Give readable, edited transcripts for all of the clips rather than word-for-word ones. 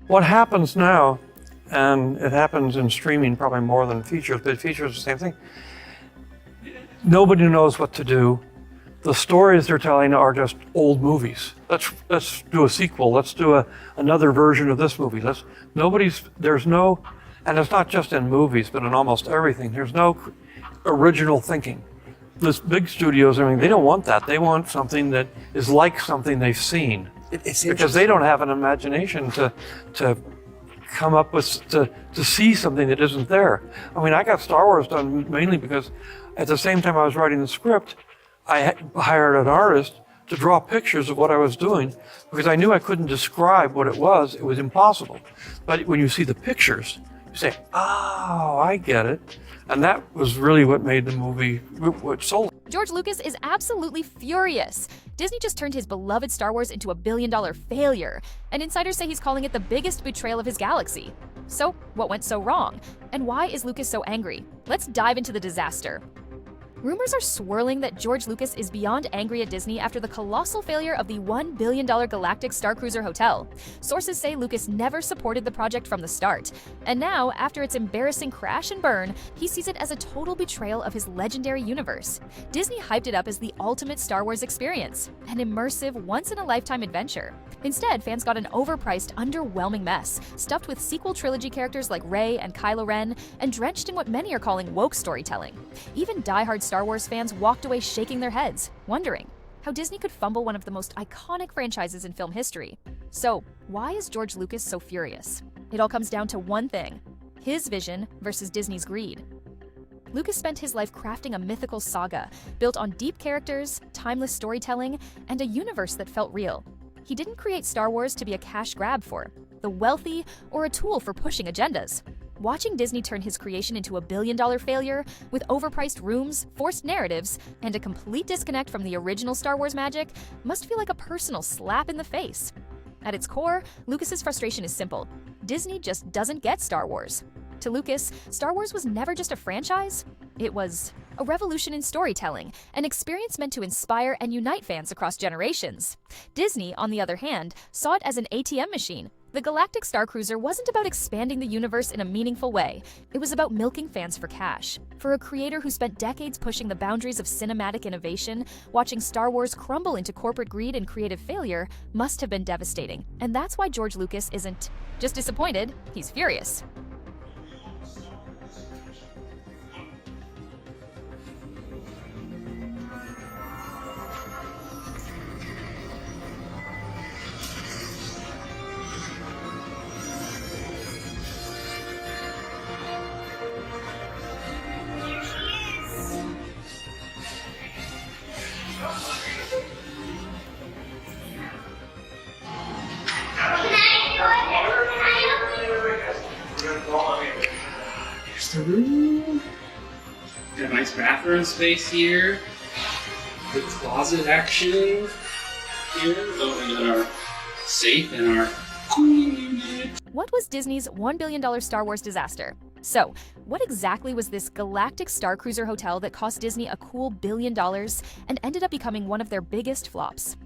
What happens now, and it happens in streaming probably more than features, but features the same thing. Nobody knows what to do. The stories they're telling are just old movies. Let's do a sequel. Let's do another version of this movie. There's no, and it's not just in movies, but in almost everything. There's no original thinking. This big studios, I mean, they don't want that. They want something that is like something they've seen. It's because they don't have an imagination to come up with, to see something that isn't there. I mean, I got Star Wars done mainly because at the same time I was writing the script, I hired an artist to draw pictures of what I was doing because I knew I couldn't describe what it was. It was impossible. But when you see the pictures, you say, oh, I get it. And that was really what made the movie, what sold it. George Lucas is absolutely furious. Disney just turned his beloved Star Wars into a billion-dollar failure, and insiders say he's calling it the biggest betrayal of his galaxy. So, what went so wrong? And why is Lucas so angry? Let's dive into the disaster. Rumors are swirling that George Lucas is beyond angry at Disney after the colossal failure of the $1 billion Galactic Starcruiser Hotel. Sources say Lucas never supported the project from the start, and now, after its embarrassing crash and burn, he sees it as a total betrayal of his legendary universe. Disney hyped it up as the ultimate Star Wars experience, an immersive, once-in-a-lifetime adventure. Instead, fans got an overpriced, underwhelming mess, stuffed with sequel trilogy characters like Rey and Kylo Ren, and drenched in what many are calling woke storytelling. Even die-hard Star Wars fans walked away shaking their heads, wondering how Disney could fumble one of the most iconic franchises in film history. So, why is George Lucas so furious? It all comes down to one thing: his vision versus Disney's greed. Lucas spent his life crafting a mythical saga, built on deep characters, timeless storytelling, and a universe that felt real. He didn't create Star Wars to be a cash grab for the wealthy or a tool for pushing agendas. Watching Disney turn his creation into a billion-dollar failure, with overpriced rooms, forced narratives, and a complete disconnect from the original Star Wars magic, must feel like a personal slap in the face. At its core, Lucas's frustration is simple: Disney just doesn't get Star Wars. To Lucas, Star Wars was never just a franchise. It was a revolution in storytelling, an experience meant to inspire and unite fans across generations. Disney, on the other hand, saw it as an ATM machine. The Galactic Starcruiser wasn't about expanding the universe in a meaningful way. It was about milking fans for cash. For a creator who spent decades pushing the boundaries of cinematic innovation, watching Star Wars crumble into corporate greed and creative failure must have been devastating. And that's why George Lucas isn't just disappointed, he's furious. Here's the room. Got a nice bathroom space here. Good closet action here. Oh, we got our safe and our cooling unit. What was Disney's $1 billion Star Wars disaster? So, what exactly was this Galactic Starcruiser Hotel that cost Disney a cool $1 billion and ended up becoming one of their biggest flops?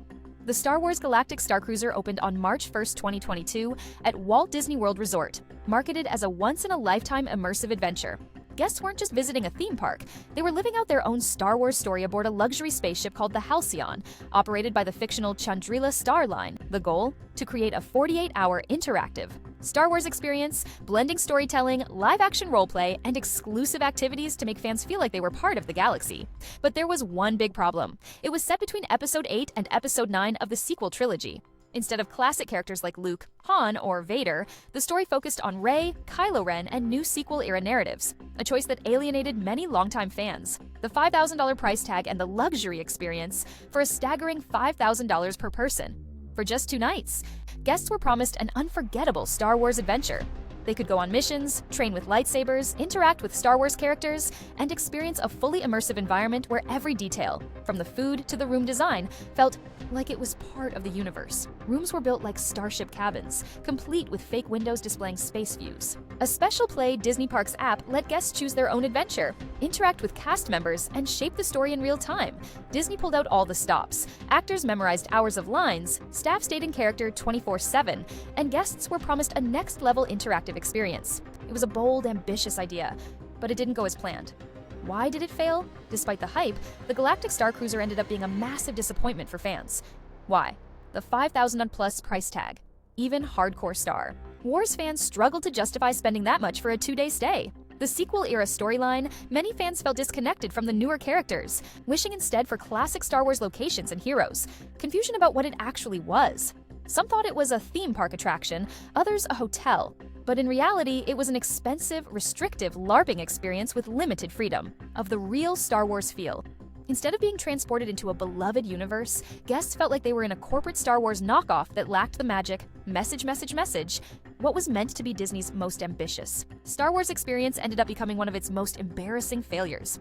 The Star Wars Galactic Starcruiser opened on March 1st, 2022 at Walt Disney World Resort, marketed as a once-in-a-lifetime immersive adventure. Guests weren't just visiting a theme park, they were living out their own Star Wars story aboard a luxury spaceship called the Halcyon, operated by the fictional Chandrila Star Line. The goal? To create a 48-hour interactive Star Wars experience, blending storytelling, live-action roleplay, and exclusive activities to make fans feel like they were part of the galaxy. But there was one big problem. It was set between Episode 8 and Episode 9 of the sequel trilogy. Instead of classic characters like Luke, Han, or Vader, the story focused on Rey, Kylo Ren, and new sequel-era narratives, a choice that alienated many longtime fans. The $5,000 price tag and the luxury experience for a staggering $5,000 per person. For just 2 nights, guests were promised an unforgettable Star Wars adventure. They could go on missions, train with lightsabers, interact with Star Wars characters, and experience a fully immersive environment where every detail, from the food to the room design, felt like it was part of the universe. Rooms were built like starship cabins, complete with fake windows displaying space views. A special play Disney Parks app let guests choose their own adventure, interact with cast members, and shape the story in real time. Disney pulled out all the stops. Actors memorized hours of lines, staff stayed in character 24/7, and guests were promised a next-level interactive experience. It was a bold, ambitious idea, but it didn't go as planned. Why did it fail? Despite the hype, the Galactic Starcruiser ended up being a massive disappointment for fans. Why? The $5,000+ price tag. Even hardcore Star Wars fans struggled to justify spending that much for a 2-day stay. The sequel-era storyline, many fans felt disconnected from the newer characters, wishing instead for classic Star Wars locations and heroes. Confusion about what it actually was. Some thought it was a theme park attraction, others a hotel. But in reality, it was an expensive, restrictive LARPing experience with limited freedom, of the real Star Wars feel. Instead of being transported into a beloved universe, guests felt like they were in a corporate Star Wars knockoff that lacked the magic, message, what was meant to be Disney's most ambitious. Star Wars experience ended up becoming one of its most embarrassing failures.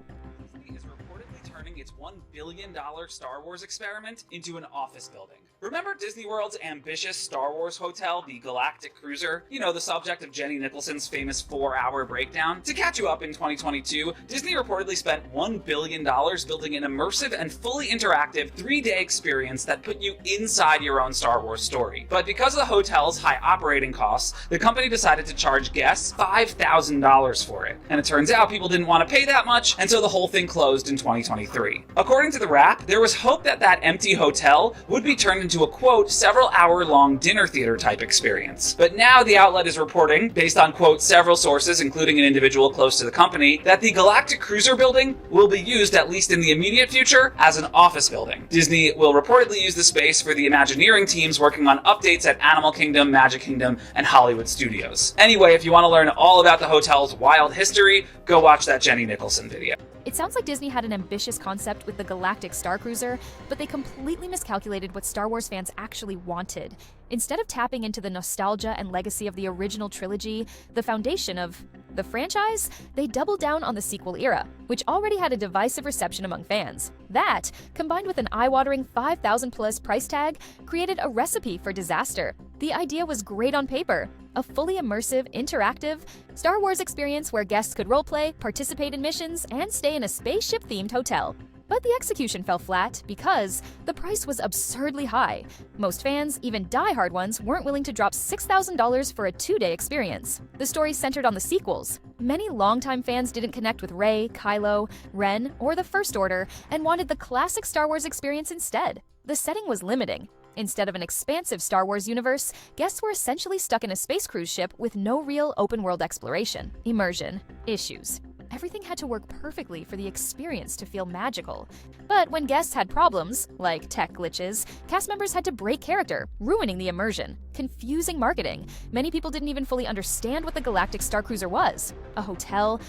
Disney is reportedly turning its $1 billion Star Wars experiment into an office building. Remember Disney World's ambitious Star Wars hotel, the Galactic Cruiser? You know, the subject of Jenny Nicholson's famous 4-hour breakdown? To catch you up in 2022, Disney reportedly spent $1 billion building an immersive and fully interactive 3-day experience that put you inside your own Star Wars story. But because of the hotel's high operating costs, the company decided to charge guests $5,000 for it. And it turns out people didn't want to pay that much, and so the whole thing closed in 2023. According to the Wrap, there was hope that that empty hotel would be turned into a, quote, several-hour-long dinner theater type experience. But now the outlet is reporting, based on, quote, several sources, including an individual close to the company, that the Galactic Cruiser building will be used, at least in the immediate future, as an office building. Disney will reportedly use the space for the Imagineering teams working on updates at Animal Kingdom, Magic Kingdom, and Hollywood Studios. Anyway, if you want to learn all about the hotel's wild history, go watch that Jenny Nicholson video. It sounds like Disney had an ambitious concept with the Galactic Starcruiser, but they completely miscalculated what Star Wars fans actually wanted. Instead of tapping into the nostalgia and legacy of the original trilogy, the foundation of the franchise, they doubled down on the sequel era, which already had a divisive reception among fans. That, combined with an eye-watering $5,000+ price tag, created a recipe for disaster. The idea was great on paper, a fully immersive, interactive Star Wars experience where guests could roleplay, participate in missions, and stay in a spaceship-themed hotel. But the execution fell flat because the price was absurdly high. Most fans, even die-hard ones, weren't willing to drop $6,000 for a 2-day experience. The story centered on the sequels. Many longtime fans didn't connect with Rey, Kylo, Ren, or the First Order and wanted the classic Star Wars experience instead. The setting was limiting. Instead of an expansive Star Wars universe, guests were essentially stuck in a space cruise ship with no real open-world exploration. Immersion. Issues. Everything had to work perfectly for the experience to feel magical. But when guests had problems, like tech glitches, cast members had to break character, ruining the immersion. Confusing marketing. Many people didn't even fully understand what the Galactic Starcruiser was. A hotel,